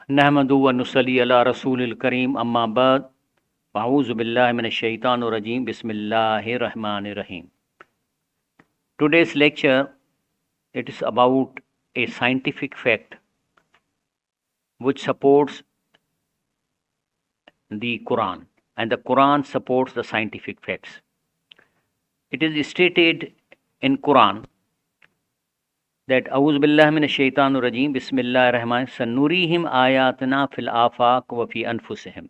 नहमदु व नुसल्ली अला रसूलिल करीम अम्मा बाद फ़अऊज़ु बिल्लाहि मिनश शैतानिर रजीम बिस्मिल्लाहिर रहमानिर रहीम. Today's lecture, it is about a scientific fact which supports the Quran, and the Quran supports the scientific facts. It is stated in Quran that A'udhu billahi minash shaitanir rajim bismillahir rahmanir sanurihim ayatina fil afaq wa fi anfusihim.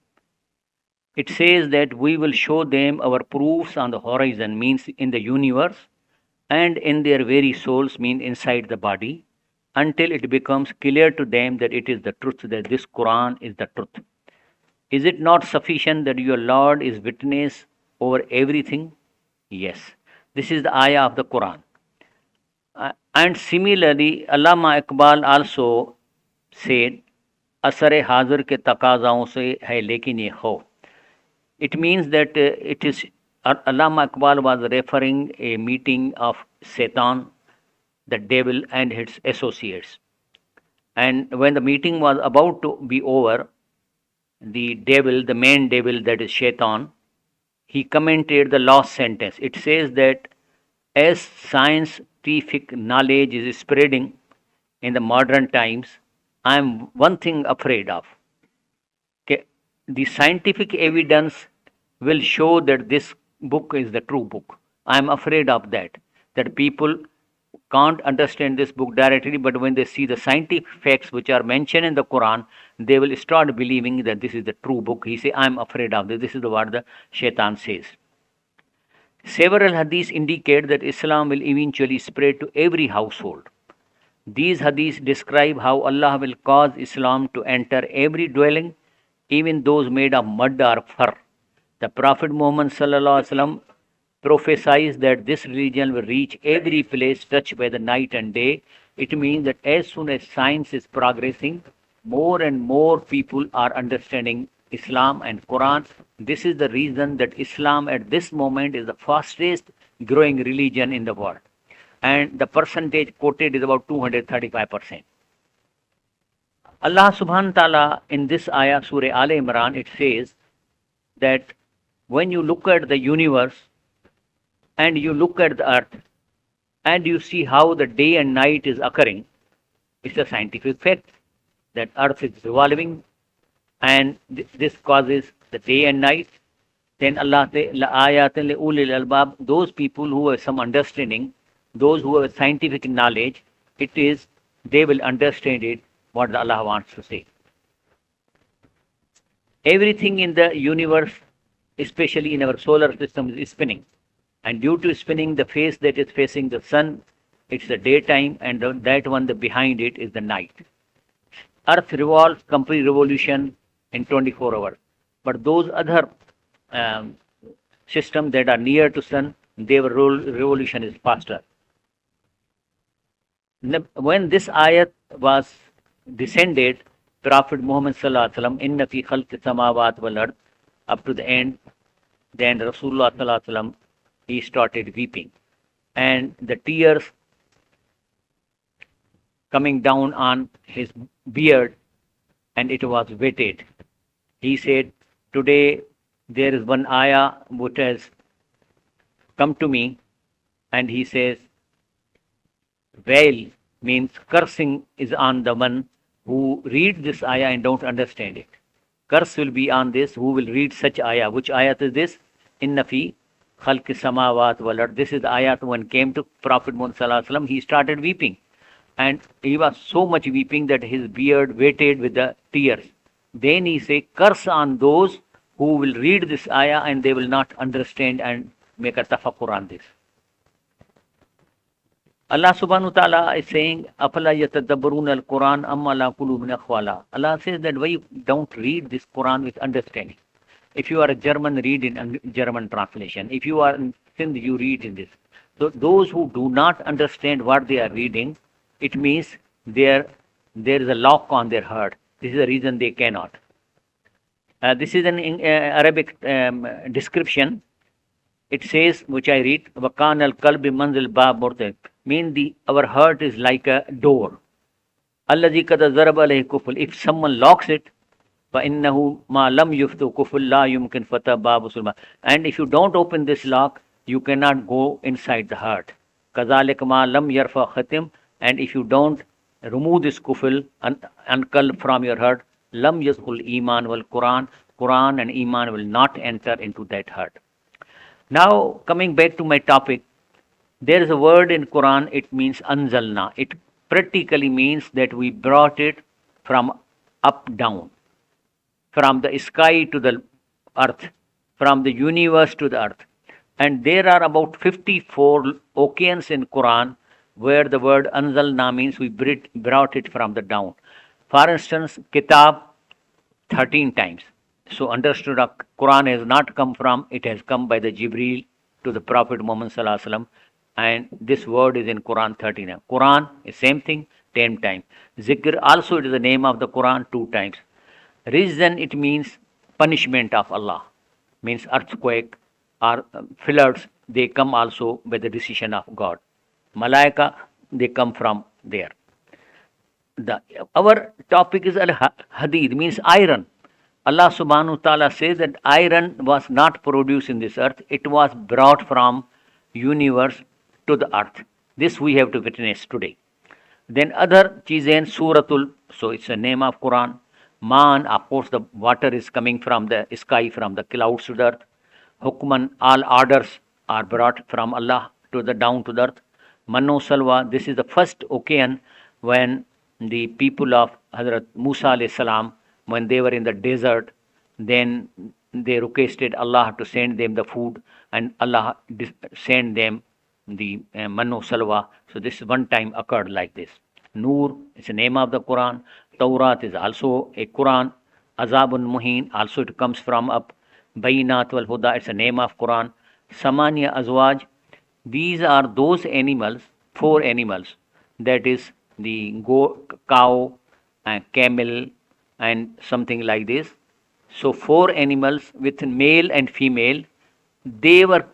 It says that we will show them our proofs on the horizon, means in the universe, and in their very souls, mean inside the body, until it becomes clear to them that it is the truth, that this Quran is the truth. Is it not sufficient that your Lord is witness over everything? Yes. This is the ayah of the Quran. And similarly, Allama Iqbal also said, असर हाजिर के तकाज़ाओं से है लेकिन ये खौफ. It means that it is Allama Iqbal was referring a meeting of Satan, the devil and its associates. And when the meeting was about to be over, the devil, the main devil, that is Shaitan, he commented the last sentence. It says that as scientific knowledge is spreading in the modern times, I am one thing afraid of. Okay, the scientific evidence will show that this book is the true book. I am afraid of that people can't understand this book directly, but when they see the scientific facts which are mentioned in the Quran, they will start believing that this is the true book. He say, I am afraid of this. This is what the Shaitan says. Several hadiths indicate that Islam will eventually spread to every household. These hadiths describe how Allah will cause Islam to enter every dwelling, even those made of mud or fur. The Prophet Muhammad sallallahu alaihi wasallam prophesies that this religion will reach every place touched by the night and day. It means that as soon as science is progressing, more and more people are understanding Islam and Quran. This is the reason that Islam at this moment is the fastest growing religion in the world. And the percentage quoted is about 235%. Allah subhanahu wa ta'ala in this ayah, Surah Al Imran, it says that when you look at the universe and you look at the earth and you see how the day and night is occurring, it's a scientific fact that earth is revolving and this causes the day and night. Then Allah says, ayatin li ulil albab, those people who have some understanding, those who have scientific knowledge, it is, they will understand it, what Allah wants to say. Everything in the universe, especially in our solar system, is spinning. And due to spinning, the face that is facing the sun, it's the daytime, and that one behind it is the night. Earth revolves, complete revolution in 24 hours. But those other systems that are near to sun, their revolution is faster. When this ayat was descended, Prophet Muhammad sallallahu alaihi wasallam, inna fi khalqi samawat wal ard, up to the end, then Rasulullah sallallahu alaihi wasallam, he started weeping, and the tears coming down on his beard, and it was wetted. He said, today there is one ayah which has come to me, and he says, wail means cursing is on the one who read this ayah and don't understand it. Curse will be on this who will read such ayah. Which ayat is this? Inna fi khalqi samawat wal ard. This is the ayat when came to Prophet Muhammad sallallahu alaihi wasallam, he started weeping, and he was so much weeping that his beard wetted with the tears. Then he said, curse on those who will read this ayah and they will not understand and make a tafakkur on this. Allah subhanahu wa ta'ala is saying, Afala yatadabbaruna al-Quran amma la qulubin akhwala. Allah says that why you don't read this Quran with understanding. If you are a German, read in German translation. If you are in Sindh, you read in this. So those who do not understand what they are reading, it means there is a lock on their heart. This is the reason they cannot. This is an Arabic description. It says, which I read, Wakan al kalbi manzil bab murtaq, mean our heart is like a door. Allazi qad zaraba alayhi kufl. If someone locks it, فَإِنَّهُ مَا لَمْ يُفْتُ كُفُلْ لَا يُمْكِنْ فَتَى بَابُ سُلْمَةٍ. And if you don't open this lock, you cannot go inside the heart. كَذَلِكَ مَا لَمْ يَرْفَى خَتِمٍ. And if you don't remove this kufl and from your heart, لَمْ يَدْخُلْ إِيمَانُ وَالْقُرْآنِ. Quran and Iman will not enter into that heart. Now, coming back to my topic, there is a word in Quran, it means anzalna. It practically means that we brought it from up down, from the sky to the earth, from the universe to the earth. And there are about 54 oceans in Quran where the word anzalna means we brought it from the down. For instance, kitab 13 times. So understood, Quran has not come from, it has come by the Jibreel to the Prophet Muhammad Sallallahu Alaihi Wasallam, and this word is in Quran 13. Quran is same thing, 10 times. Zikr also, it is the name of the Quran 2 times. Reason, it means punishment of Allah, means earthquake or floods, they come also by the decision of God. Malaika, they come from there. Our topic is al-hadid, means iron. Allah subhanahu wa ta'ala says that iron was not produced in this earth, it was brought from universe to the earth. This we have to witness today. Then other cheezain, Suratul, so it's a name of Quran. Man, of course the water is coming from the sky, from the clouds to the earth. Hukman, all orders are brought from Allah to the down to the earth. Mano Salwa, this is the first occasion when the people of Hazrat Musa alayhi salam, when they were in the desert, then they requested Allah to send them the food, and Allah sent them the Manu Salwa. So this one time occurred like this. Noor is the name of the Quran. Tawrat is also a Quran. Azabun Muhin, also it comes from up. Bayinat wal Huda, it's the name of Quran. Samanya Azwaj, these are those animals, 4 animals, that is the cow and camel and something like this. So 4 animals with male and female, they were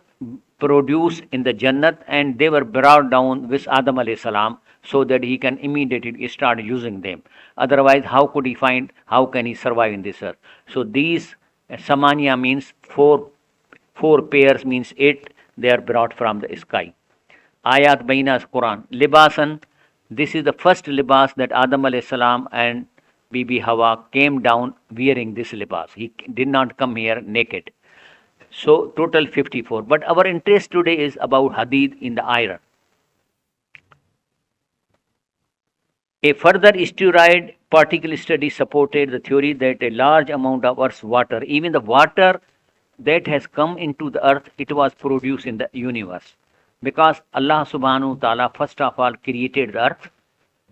produced in the Jannat and they were brought down with Adam alayhi salam so that he can immediately start using them. Otherwise, how could he find, how can he survive in this earth? So these Samanya means 4 pairs means 8, they are brought from the sky. Ayat Bainas Quran. Libasan, this is the first libas that Adam alayhi salam and Bibi Hawa came down wearing this libas. He did not come here naked. So total 54. But our interest today is about hadid in the iron. A further steroid particle study supported the theory that a large amount of Earth's water, even the water that has come into the earth, it was produced in the universe. Because Allah subhanahu wa ta'ala first of all created the earth,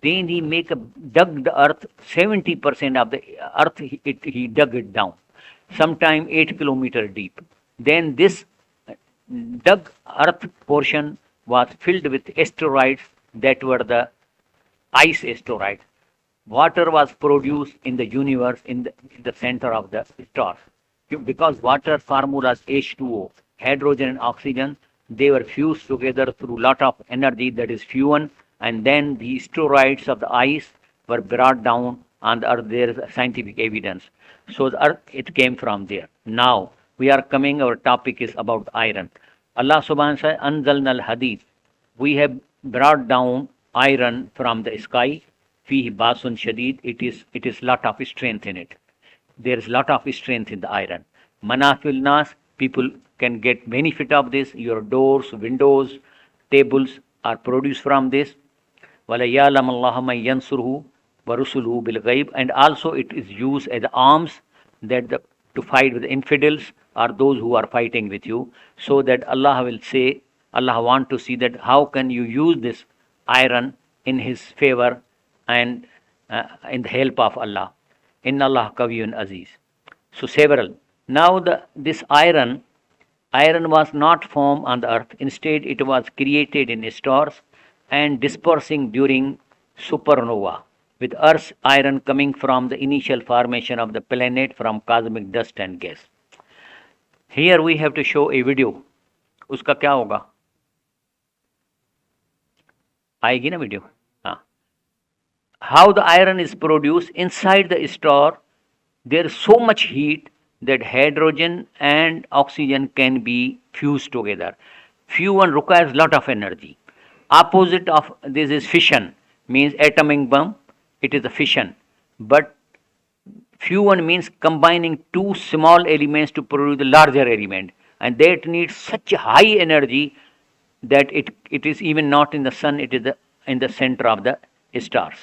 then he dug the earth, 70% of the earth he dug it down, sometime 8 kilometer deep. Then this dug earth portion was filled with asteroids that were the ice asteroids. Water was produced in the universe in the center of the stars. Because water formulas H2O, hydrogen and oxygen, they were fused together through lot of energy, that is fusion, and then the asteroids of the ice were brought down on the earth. There is scientific evidence. So the earth, it came from there. Now we are coming, our topic is about iron. Allah subhanahu wa ta'ala says, Anzalna al-hadid. We have brought down iron from the sky. Fihi basun shadid. It is lot of strength in it. There is lot of strength in the iron. Manafil nas, people can get benefit of this. Your doors, windows, tables are produced from this. Wala ya'lam Allahu man yansuruhu wa rusuluhu bil ghaib. And also it is used as arms that to fight with the infidels or those who are fighting with you. So that Allah will say, Allah want to see that how can you use this iron in his favor and in the help of Allah. Inna Allah Kaviyun Aziz. So several. Now this iron was not formed on the earth. Instead, it was created in stars and dispersing during supernova, with Earth's iron coming from the initial formation of the planet from cosmic dust and gas. Here we have to show a video. उसका क्या होगा? आएगी ना video? हाँ. how the iron is produced inside the star. There is so much heat that hydrogen and oxygen can be fused together. Fusion requires lot of energy. Opposite of this is fission, means atomic bomb. It is a fission, but fusion means combining two small elements to produce the larger element, and that needs such a high energy that it is even not in the sun, it is in the center of the stars.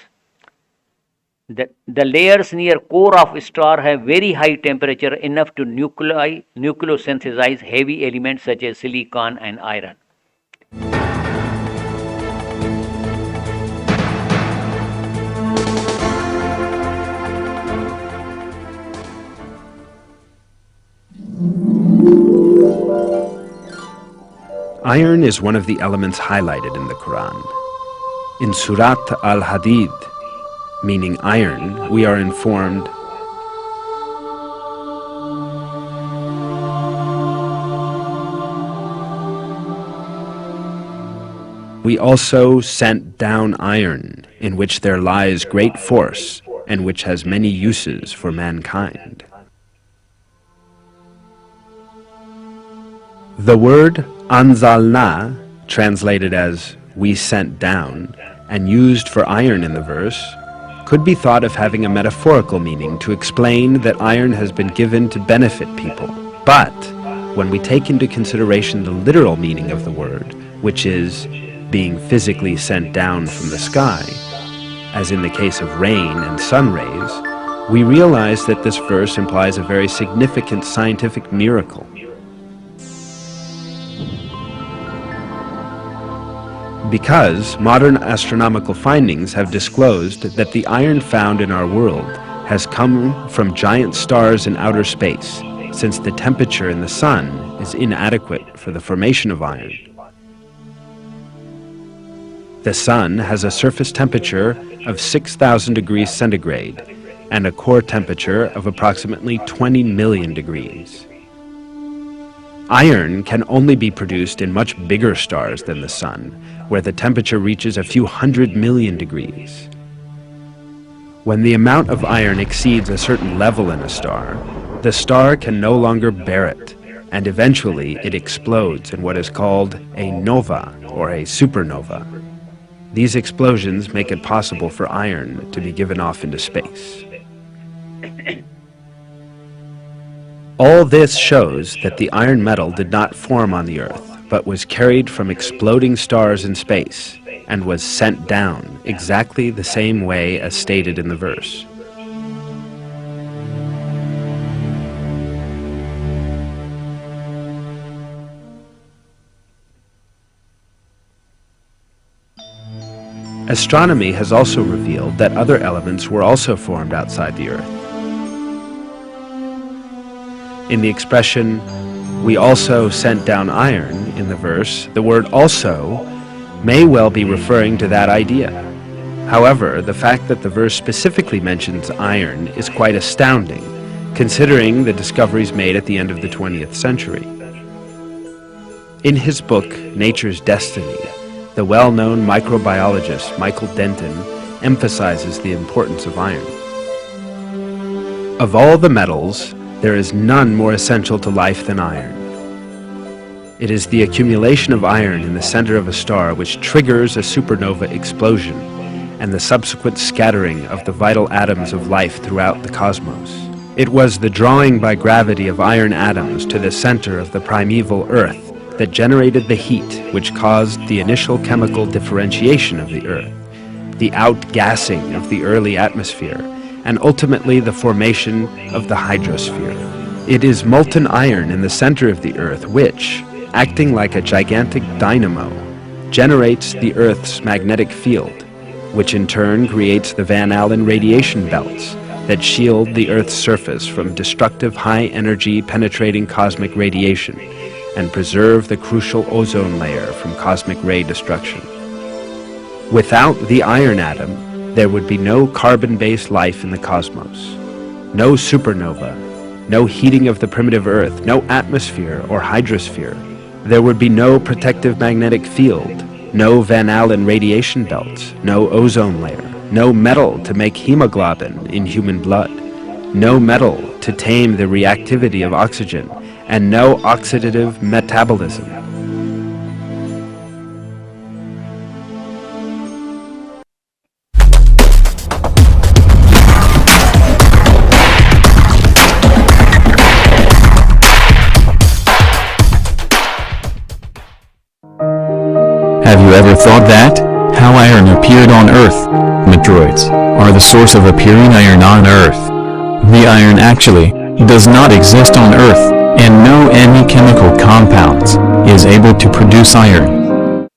The layers near core of star have very high temperature, enough to nucleosynthesize heavy elements such as silicon and iron. Iron is one of the elements highlighted in the Quran. In Surat Al-Hadid, meaning iron, we are informed, "We also sent down iron, in which there lies great force, and which has many uses for mankind." The word anzalna, translated as "we sent down," and used for iron in the verse, could be thought of having a metaphorical meaning to explain that iron has been given to benefit people. But when we take into consideration the literal meaning of the word, which is being physically sent down from the sky, as in the case of rain and sun rays, we realize that this verse implies a very significant scientific miracle. Because modern astronomical findings have disclosed that the iron found in our world has come from giant stars in outer space, since the temperature in the sun is inadequate for the formation of iron. The sun has a surface temperature of 6,000 degrees centigrade and a core temperature of approximately 20 million degrees. Iron can only be produced in much bigger stars than the sun, where the temperature reaches a few 100 million degrees. When the amount of iron exceeds a certain level in a star, the star can no longer bear it, and eventually it explodes in what is called a nova or a supernova. These explosions make it possible for iron to be given off into space. All this shows that the iron metal did not form on the Earth, but was carried from exploding stars in space and was sent down exactly the same way as stated in the verse. Astronomy has also revealed that other elements were also formed outside the Earth. In the expression, "we also sent down iron," in the verse, the word "also" may well be referring to that idea. However, the fact that the verse specifically mentions iron is quite astounding, considering the discoveries made at the end of the 20th century. In his book, Nature's Destiny, the well-known microbiologist Michael Denton emphasizes the importance of iron. Of all the metals, there is none more essential to life than iron. It is the accumulation of iron in the center of a star which triggers a supernova explosion and the subsequent scattering of the vital atoms of life throughout the cosmos. It was the drawing by gravity of iron atoms to the center of the primeval Earth that generated the heat which caused the initial chemical differentiation of the Earth, the outgassing of the early atmosphere, and ultimately the formation of the hydrosphere. It is molten iron in the center of the Earth which, acting like a gigantic dynamo, generates the Earth's magnetic field, which in turn creates the Van Allen radiation belts that shield the Earth's surface from destructive high-energy penetrating cosmic radiation and preserve the crucial ozone layer from cosmic ray destruction. Without the iron atom, there would be no carbon-based life in the cosmos, no supernova, no heating of the primitive Earth, no atmosphere or hydrosphere. There would be no protective magnetic field, no Van Allen radiation belts, no ozone layer, no metal to make hemoglobin in human blood, no metal to tame the reactivity of oxygen, and no oxidative metabolism. Have you ever thought that? How iron appeared on Earth? Meteoroids are the source of appearing iron on Earth. The iron actually does not exist on Earth, and no any chemical compounds is able to produce iron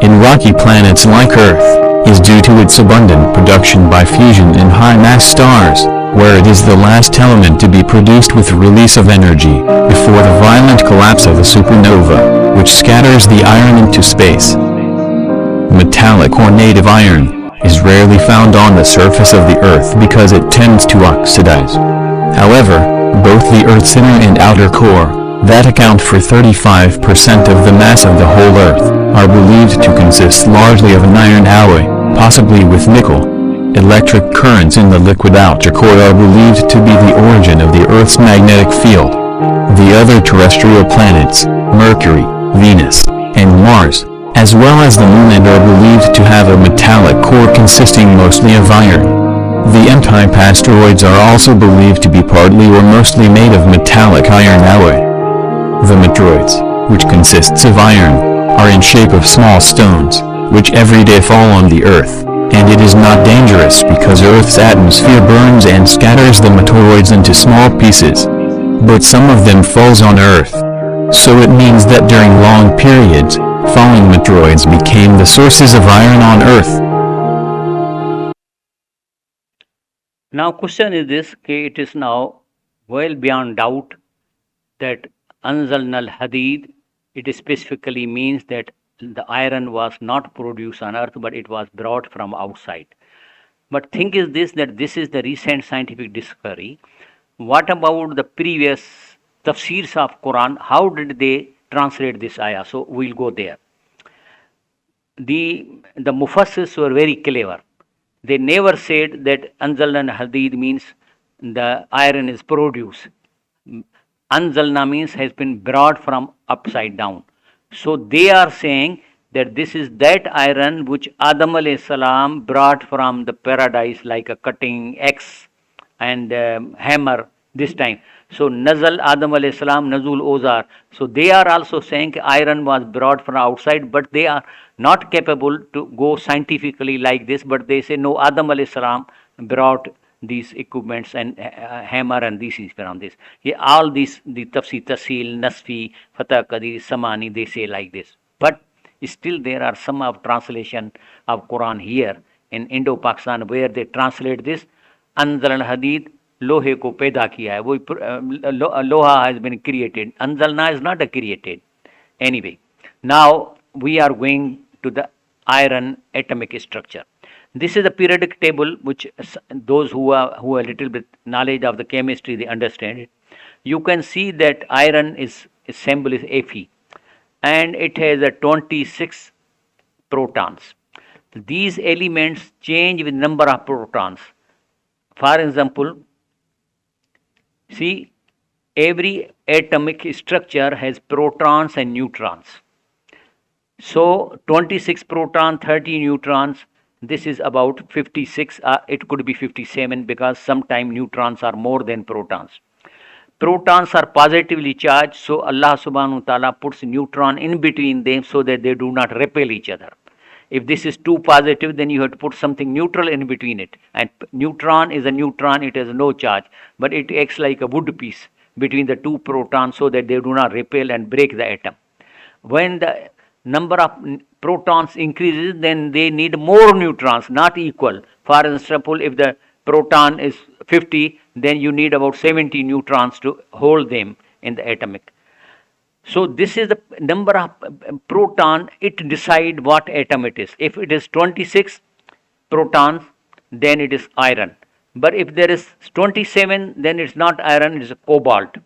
in rocky planets like Earth is due to its abundant production by fusion in high-mass stars, where it is the last element to be produced with release of energy before the violent collapse of a supernova, which scatters the iron into space. Metallic or native iron is rarely found on the surface of the Earth because it tends to oxidize. However, both the Earth's inner and outer core, that account for 35% of the mass of the whole Earth, are believed to consist largely of an iron alloy, possibly with nickel. Electric currents in the liquid outer core are believed to be the origin of the Earth's magnetic field. The other terrestrial planets, Mercury, Venus, and Mars, as well as the Moon, are believed to have a metallic core consisting mostly of iron. The M-type asteroids are also believed to be partly or mostly made of metallic iron alloy. The meteoroids, which consists of iron, are in shape of small stones, which every day fall on the Earth, and it is not dangerous because Earth's atmosphere burns and scatters the meteoroids into small pieces. But some of them falls on Earth. So it means that during long periods, falling meteoroids became the sources of iron on Earth. Now question is this, it is now well beyond doubt that Anzalna al-Hadid, it specifically means that the iron was not produced on Earth, but it was brought from outside. But thing is this, that this is the recent scientific discovery. What about the previous tafsirs of Quran? How did they translate this ayah? So we'll go there. The Mufassirs were very clever. They never said that Anzalna al-Hadid means the iron is produced. Anzalna means has been brought from upside down. So they are saying that this is that iron which Adam alayhi salam brought from the paradise, like a cutting axe and hammer this time. So Nazal Adam alayhi salam, Nazul Ozar. So they are also saying iron was brought from outside, but they are not capable to go scientifically like this, but they say no, Adam alayhi salam brought these equipments and hammer and this is around this. Yeah, all these, the Tafsir, Tasil, Nasfi, Fatah Qadir, Samani, they say like this. But still there are some of translation of Quran here in Indo-Pakistan where they translate this, Anzal al-Hadid, लोहे को पैदा किया है, वो लोहा has been created. Anzalna is not a created. Anyway, now we are going to the iron atomic structure. This is a periodic table which those who are a little bit knowledge of the chemistry, they understand it. You can see that iron is symbol is Fe, and it has a 26 protons. These elements change with number of protons. For example, see, every atomic structure has protons and neutrons. So 26 proton, 30 neutrons, this is about 56, it could be 57 because sometimes neutrons are more than protons. Protons are positively charged, so Allah subhanahu wa ta'ala puts neutron in between them so that they do not repel each other. If this is too positive, then you have to put something neutral in between it. And neutron is a neutron, it has no charge, but it acts like a wood piece between the two protons so that they do not repel and break the atom. When the number of protons increases, then they need more neutrons, not equal. For example, if the proton is 50, then you need about 70 neutrons to hold them in the atomic. So this is the number of proton, it decide what atom it is. If it is 26 protons, then it is iron. But if there is 27, then it's not iron, it is cobalt.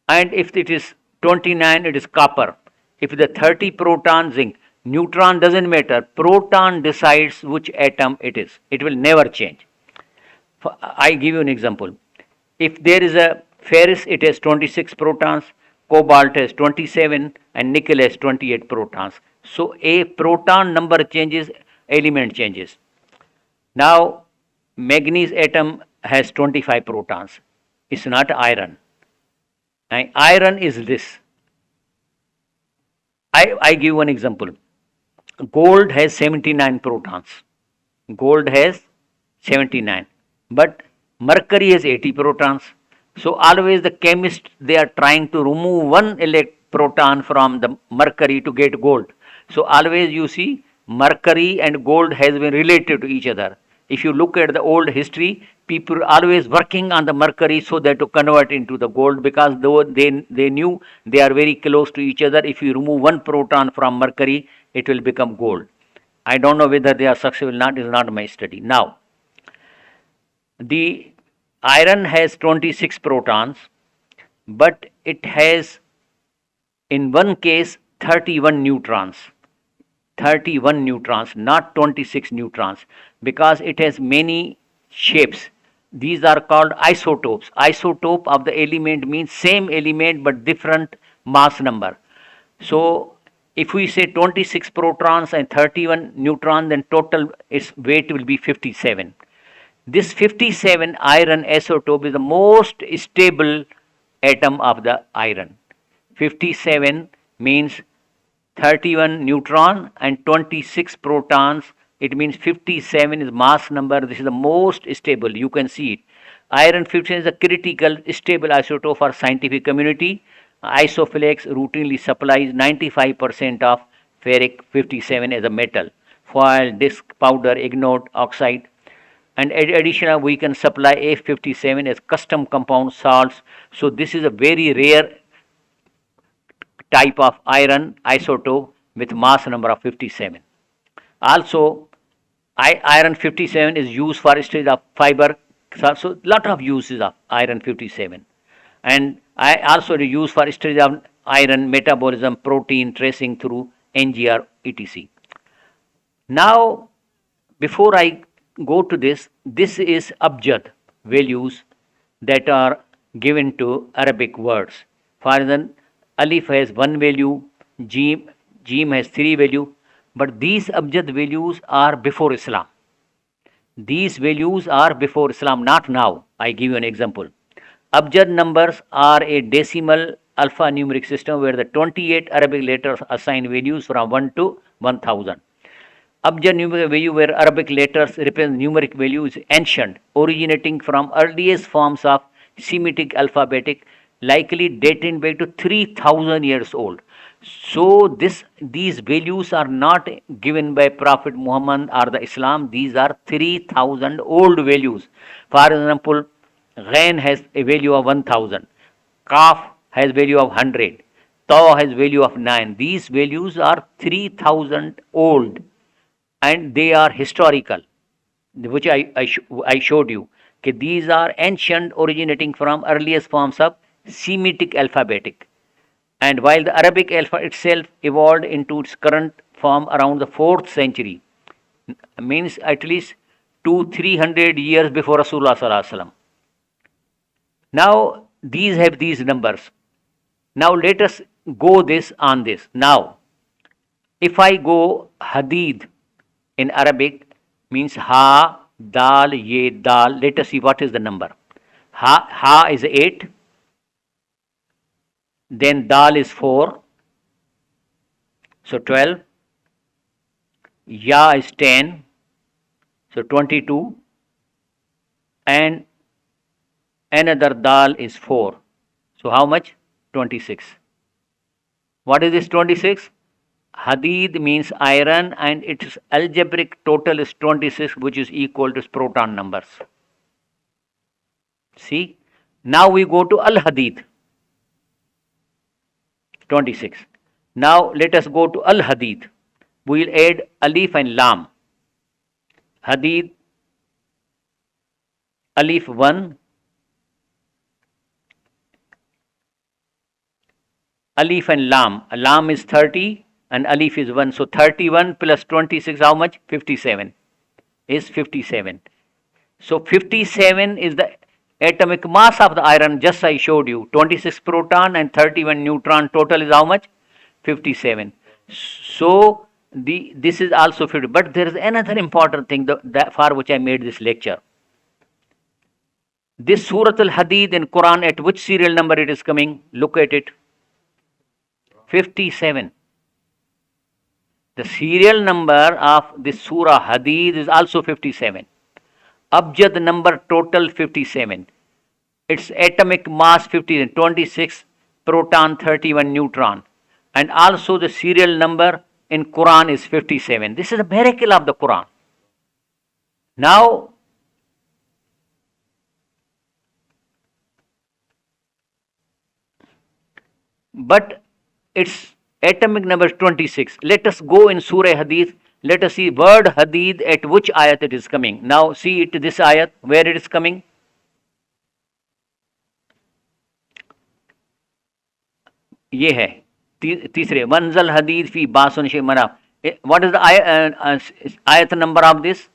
And if it is 29, it is copper. If the 30 proton, zinc. Neutron doesn't matter. Proton decides which atom it is. It will never change. I give you an example. If there is a ferrous, it has 26 protons, cobalt has 27, and nickel has 28 protons. So a proton number changes, element changes. Now, manganese atom has 25 protons. It's not iron. And iron is this. I give one example. Gold has 79 protons. Gold has 79. But mercury has 80 protons. So always the chemists, they are trying to remove one proton from the mercury to get gold. So always you see mercury and gold has been related to each other. If you look at the old history, people are always working on the mercury so that to convert into the gold, because though they knew they are very close to each other. If you remove one proton from mercury, it will become gold. I don't know whether they are successful or not, is not my study. Now, the iron has 26 protons, but it has in one case 31 neutrons. 31 neutrons, not 26 neutrons, because it has many shapes. These are called isotopes. Isotope of the element means same element but different mass number. So if we say 26 protons and 31 neutrons, then total its weight will be 57. This 57 iron isotope is the most stable atom of the iron. 57 means 31 neutron and 26 protons. It means 57 is mass number. This is the most stable. You can see it. Iron 57 is a critical stable isotope for scientific community. Isoflex routinely supplies 95% of ferric 57 as a metal. Foil, disc, powder, ignite, oxide. And additionally, we can supply F57 as custom compound salts. So this is a very rare type of iron isotope with mass number of 57. Also, iron 57 is used for storage of fiber. So lot of uses of iron 57. And I also used for storage of iron, metabolism, protein tracing through NGR, etc. Now, before I go to this is abjad values that are given to Arabic words. For example, alif has one value, jim has three value, but these abjad values are before Islam. These values are before Islam, not now. I give you an example. Abjad numbers are a decimal alphanumeric system where the 28 Arabic letters assign values from 1 to 1000. Abjad numeric value, where Arabic letters represent numeric values, is ancient, originating from earliest forms of Semitic alphabetic, likely dating back to 3000 years old. So these values are not given by Prophet Muhammad or the Islam. These are 3000 old values. For example, Ghain has a value of 1000, Kaf has value of 100, Ta has value of 9. These values are 3000 old, and they are historical, which I showed you. Okay, these are ancient, originating from earliest forms of Semitic alphabetic. And while the Arabic alphabet itself evolved into its current form around the 4th century, means at least 200-300 years before Rasulullah Sallallahu Alaihi Wasallam. Now these have these numbers. Now let us go this on this. Now, if I go Hadid in Arabic, means Ha, Dal, Ye, Dal. Let us see what is the number. Ha is 8. Then Dal is 4. So 12. Ya is 10. So 22. And another Dal is 4. So how much? 26. What is this 26? Hadid means iron, and its algebraic total is 26, which is equal to its proton numbers. See? Now we go to Al-Hadid. 26. Now let us go to Al-Hadid. We will add Alif and Lam. Hadid, Alif 1, Alif and Lam. Lam is 30 and alif is 1. So 31 plus 26, how much? 57 is 57. So 57 is the atomic mass of the iron, just I showed you. 26 proton and 31 neutron, total is how much? 57. So this is also 50. But there is another important thing that for which I made this lecture. This Surah Al-Hadid in Quran, at which serial number it is coming? Look at it. 57. The serial number of this Surah Hadid is also 57. Abjad number total 57. Its atomic mass 50, 26 proton, 31 neutron. And also the serial number in Quran is 57. This is a miracle of the Quran. Now, but its atomic number is 26. Let us go in Surah Hadith. Let us see word Hadith at which ayat it is coming. Now see it, this ayat, where it is coming. ये है तीसरे वंजल हदीद फी बासन शे मरा. What is the ayat number of this?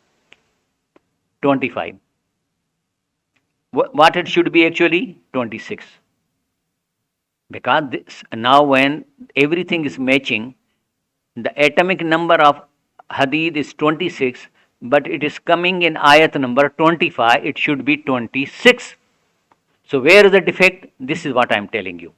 25. What it should be actually? 26. Because this, now when everything is matching, the atomic number of Hadith is 26, but it is coming in ayat number 25, it should be 26. So where is the defect? This is what I am telling you.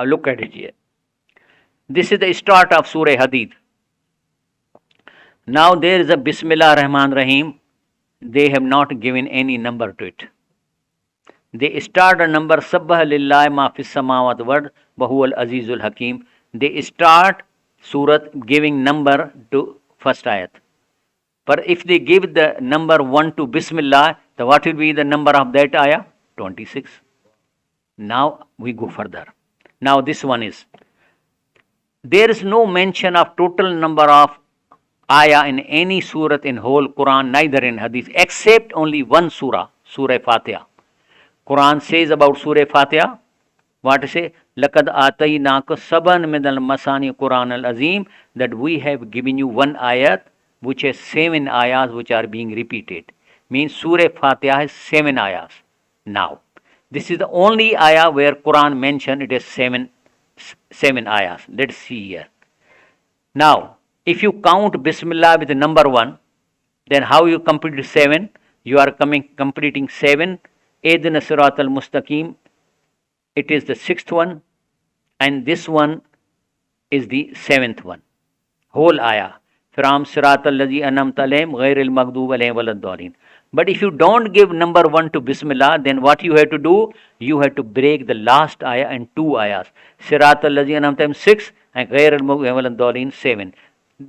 Look at it here. This is the start of Surah Hadid. Now there is a Bismillah Rahman Rahim. They have not given any number to it. They start a number Sabbah Lillahi Ma Fis Samawat word Bahuwal Azizul Hakim. They start Surat giving number to first ayat. But if they give the number 1 to Bismillah, then what will be the number of that ayah? 26. Now we go further. Now this one is, there is no mention of total number of ayah in any surah in whole Quran, neither in Hadith, except only one surah, Surah Fatiha. Quran says about Surah Fatiha, what to say? Laqad ataynaka saban min al-masani Quran al-azim, that we have given you one ayat which has 7 ayahs which are being repeated. Means Surah Fatiha has 7 ayahs. Now, this is the only ayah where Quran mentioned it has 7 ayahs. Let's see here. Now, if you count Bismillah with the number 1, then how you complete 7? You are completing 7. Ihdina Siratal Mustaqim. It is the 6th one, and this one is the 7th one. Whole ayah. From Siratal Lazi Anamta Alaihim Ghairil Maghdub Alaihim Waladdallin. But if you don't give number 1 to Bismillah, then what you have to do? You have to break the last ayah and 2 ayahs. Siratal Lazi Anamta Alaihim 6 and Ghairil Maghdub Alaihim Waladdallin 7.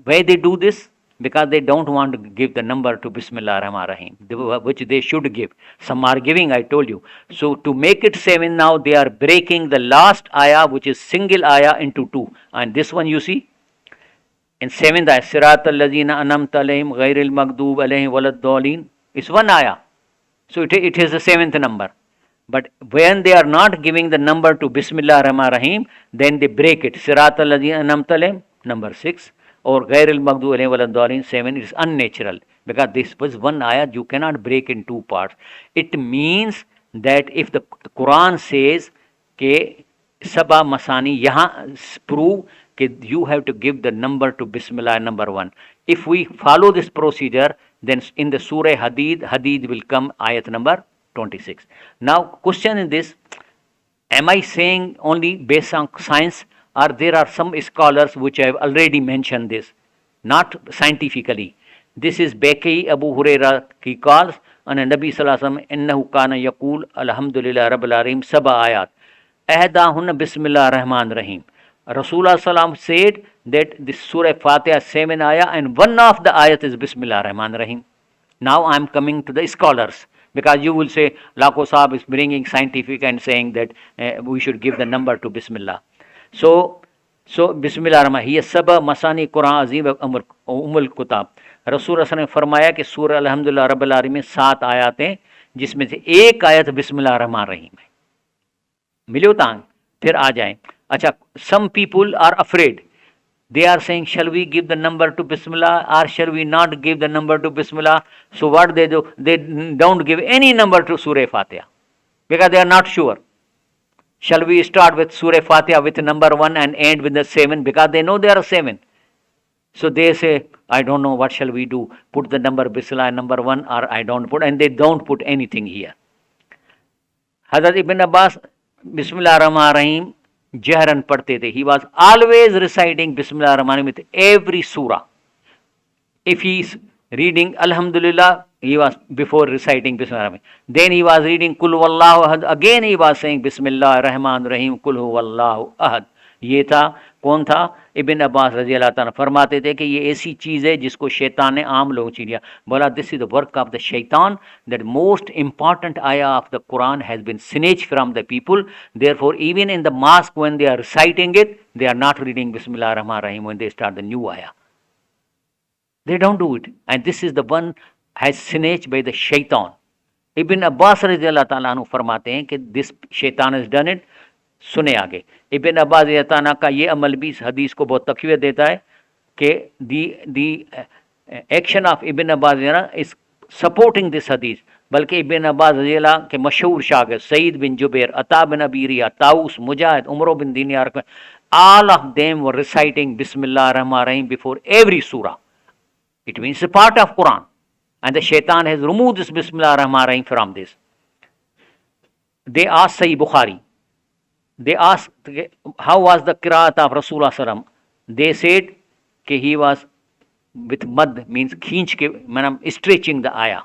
Why they do this? Because they don't want to give the number to Bismillah Rahman Rahim, which they should give. Some are giving, I told you. So to make it 7 now, they are breaking the last ayah, which is single ayah, into 2. And this one you see, in 7th ayah, Siratal Lazina Anamta Alaihim Ghairil Maghdub Alaihim Waladdallin, it's 1 ayah. So it is the 7th number. But when they are not giving the number to Bismillah Rahman Rahim, then they break it. Siratal Lazina Anamta Alaihim, number 6. Or Ghairil Maghdub Alaihim Waladdallin 7 is unnatural, because this was 1 ayat, you cannot break in 2 parts. It means that if the Quran says ke Saba Masani, yahan prove that you have to give the number to Bismillah number 1. If we follow this procedure, then in the Surah Hadid will come ayat number 26. Now question is this, am I saying only based on science? Or there are some scholars which have already mentioned this, not scientifically. This is Baqi Abu Huraira, he calls, and Nabi Sallallahu Alaihi Wasallam, Innahu kana yaqul, Alhamdulillah Rabbil Alamin, Saba ayat. Ahdahunna Bismillah Rahman Rahim. Rasulullah Sallallahu said that this Surah Fatiha 7 ayah, and one of the ayat is Bismillah Rahman Rahim. Now I am coming to the scholars, because you will say, Lako Sahab is bringing scientific and saying that we should give the number to Bismillah. So Bismillah Rahman, he is Saba Masani Quran Azim Umul Kutab. रसूल ने फरमाया कि सूरह अल्हम्दुलिल्लाह रब्बिल आलमीन में 7 आयतें जिसमें से एक आयत बिस्मिल्लाहिर रहमानिर रहीम है। मिलियो तांग फिर आ जाए। अच्छा, some people are afraid, they are saying shall we give the number to bismillah or shall we not give the number to bismillah? So what they do, they don't give any number to surah fatiha because they are not sure. Shall we start with surah fatiha with number 1 and end with the 7 because they know there are 7. So they say I don't know what shall we do, put the number bismillah number 1 or I don't put, and they don't put anything here. Hazrat Ibn Abbas bismillah rahman rahim Jahran padhte the. He was always reciting Bismillah Rahman with every surah. If he is reading Alhamdulillah, he was before reciting Bismillah Rahman. Then he was reading Kul Wallahu Ahad. Again he was saying Bismillah Rahman Rahim Kul Wallahu Ahad. ये था, कौन था? इब्न अब्बास रजी अल्लाह ताला फरमाते थे कि ये ऐसी चीज़ है जिसको शैतान ने आम लोगों छीन लिया। बोला this is the work of the शैतान, दैट मोस्ट इंपॉर्टेंट आया of the Quran has been snatched from the people, therefore even in the mosque when they are reciting it they are not reading बिस्मिल्लाह रहमान रहीम when they start the new आया, they don't do it, and this is the one has snatched by the शैतान। Ibn Abbas रजी अल्लाह ताला अन्हु फरमाते हैं कि दिस शैतान हैज डन इट। सुने आगे, इब्न अब्बास रज़ियल्लाहु का ये अमल भी इस हदीस को बहुत तक़वियत देता है कि दी action of ibn Abbas is supporting this हदीस। बल्कि इब्न अब्बास रज़ियल्लाहु के मशहूर शागिर्द सईद बिन जुबैर, अता बिन अबी रिया, ताऊस, मुजाहिद, उमर बिन दीनार, all of them were reciting Bismillah Rahman Rahim before every surah. It means a part of Quran, and the shaitan has removed this Bismillah Rahman Rahim from this. They asked Sahih Bukhari, they asked how was the qiraat of Rasulullah sallam. They said कि he was with mad means खींच के मतलब stretching the ayah.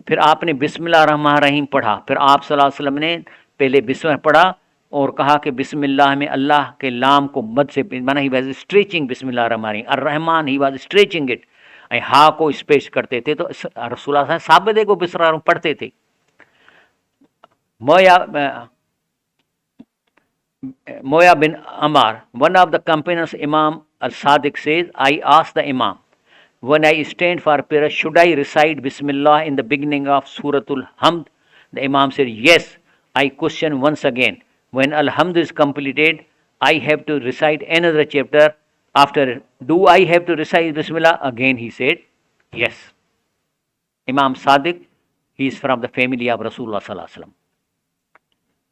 फिर आपने बिस्मिल्लाह रहमान रहीम पढ़ा, फिर आप सल्लल्लाहु अलैहि वसल्लम ने पहले बिस्मिल्लाह पढ़ा और कहा कि बिस्मिल्लाह में अल्लाह के लाम को मद से माना ही वाज स्ट्रेचिंग बिस्मिल्लाह रहमान रहीम, अर रहमान ही वाज स्ट्रेचिंग इट, हा को स्पेस करते थे। तो रसूलुल्लाह साबित को बिस्मिल्लाह पढ़ते थे। Moya bin Ammar, one of the companions, Imam al-Sadiq says, I asked the Imam, when I stand for prayer, should I recite Bismillah in the beginning of Suratul Hamd? The Imam said, yes. I question once again, when Al-Hamd is completed, I have to recite another chapter after. Do I have to recite Bismillah? Again he said, yes. Imam Sadiq, he is from the family of Rasulullah Sallallahu Alaihi Wasallam.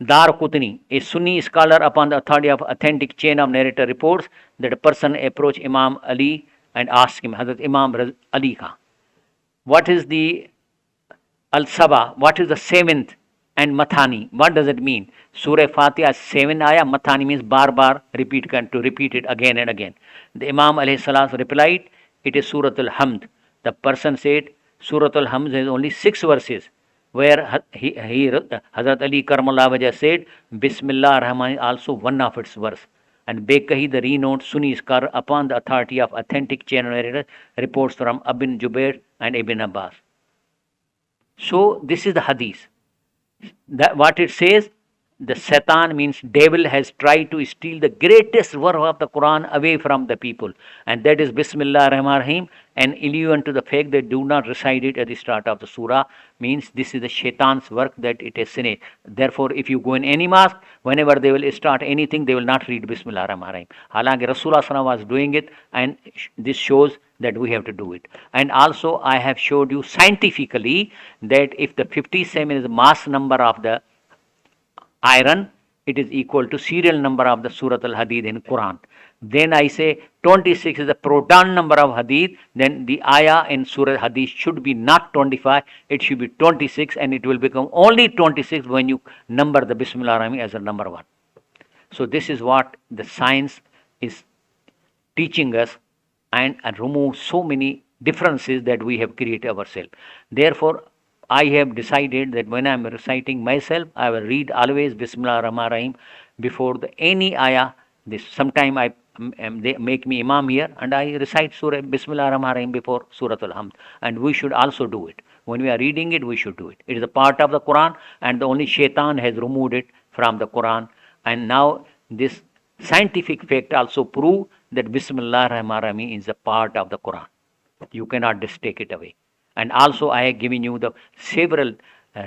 Dar Qutni, a Sunni scholar upon the authority of authentic chain of narrator, reports that a person approached Imam Ali and asked him, Hazrat Imam Ali Khan, what is the Al-Saba, what is the seventh, and Mathani, what does it mean? Surah Fatiha 7 ayah, Mathani means bar repeat, to repeat it again and again. The Imam alayhi salam replied, it is Suratul Hamd. The person said, Suratul Hamd has only 6 verses, where Hazrat Ali Karmallah Wajah said, Bismillah Rahman also one of its verse. And Bekahi, the renowned Sunni scholar upon the authority of authentic chain narrator, reports from Ibn Jubair and Ibn Abbas. So this is the hadith. That what it says, the Satan means devil has tried to steal the greatest work of the Quran away from the people, and that is Bismillah Rahman Rahim, and allusion to the fact that do not recite it at the start of the surah means this is the shaitan's work that it is sinned. Therefore, if you go in any mosque, whenever they will start anything, they will not read Bismillah Rahman Rahim. Halanki Rasulullah was doing it, and this shows that we have to do it. And also I have showed you scientifically that if the 57 is the mass number of the iron, it is equal to serial number of the Surat al-Hadid in Quran. Then I say 26 is the proton number of Hadith, then the ayah in Surah Hadith should be not 25, it should be 26, and it will become only 26 when you number the Bismillah Rahim as a number 1. So this is what the science is teaching us, and remove so many differences that we have created ourselves. Therefore, I have decided that when I am reciting myself, I will read always Bismillah Rahman Rahim before any ayah. Sometime they make me imam here, and I recite Surah Bismillah Rahman Rahim before Surah Al-Hamd. And we should also do it. When we are reading it, we should do it. It is a part of the Quran, and the only shaitan has removed it from the Quran. And now this scientific fact also prove that Bismillah Rahman Rahim is a part of the Quran. You cannot just take it away. And also I have given you the several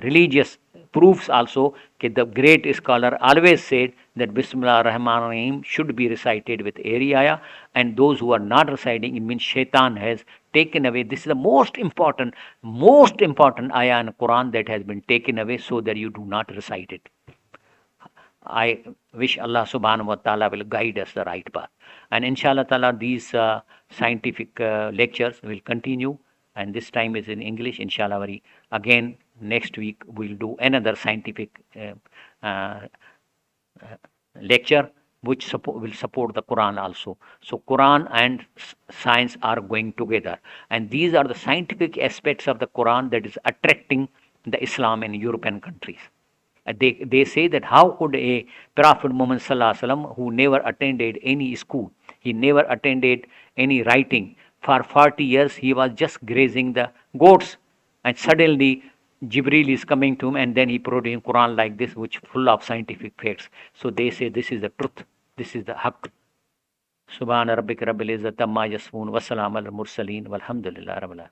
religious proofs also. The great scholar always said that Bismillah ar-Rahman ar-Rahim should be recited with every ayah, and those who are not reciting, it means shaitan has taken away. This is the most important ayah in the Quran that has been taken away, so that you do not recite it. I wish Allah subhanahu wa ta'ala will guide us the right path. And inshallah ta'ala, these scientific lectures will continue, and this time is in English. Inshallah, again next week we'll do another scientific lecture which will support the Quran also. So Quran and science are going together, and these are the scientific aspects of the Quran that is attracting the Islam in European countries. They say that how could a Prophet Muhammad Sallallahu Alaihi Wasallam, who never attended any school, he never attended any writing, for 40 years he was just grazing the goats, and suddenly Jibril is coming to him, and then he produced Quran like this, which full of scientific facts. So they say this is the truth, this is the haqq. Subhana rabbika rabbil izzati amma yasifun wa salamun alal mursaleen walhamdulillahi rabbil alamin.